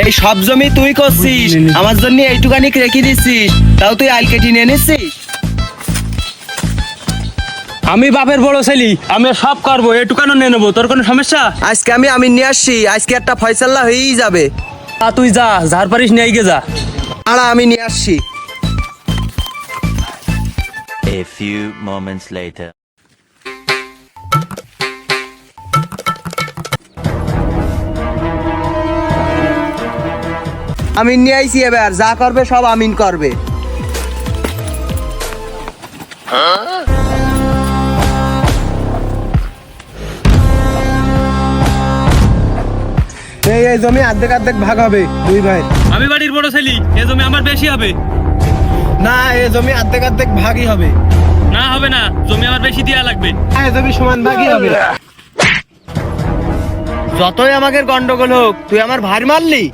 এই সব জমি তুই করছিস, আমার জন্য এইটুকানি রেখে দিচ্ছিস, তাও তুই আইল কেটে নিয়ে নিচ্ছিস। আমি বাপের বড় ছেলে, আমি সব করবো, এটুকানো নিয়ে নেবো, তোর কোনো সমস্যা? আজকে আমি নিয়ে আসছি, আজকে একটা ফয়সাল্লা হয়েই যাবে। তুই যা, যার পারিস নিয়ে গিয়ে যা। আমি নিয়ে আসছি। A few moments later. আমি নিয়ে আইছি, এবার যা করবে সব আমিন করবে। এই জমি অর্ধেক অর্ধেক ভাগ হবে দুই ভাই। আমি বাড়ির বড় ছেলে, এ জমি আমার বেশি হবে। না, এই জমি অর্ধেক অর্ধেক ভাগই হবে। না হবে না, জমি আমার বেশি দেওয়া লাগবে। এই জমি সমান ভাগই হবে। যতই আমাকে গন্ডগোল হোক, তুই আমার ভাই মারলি।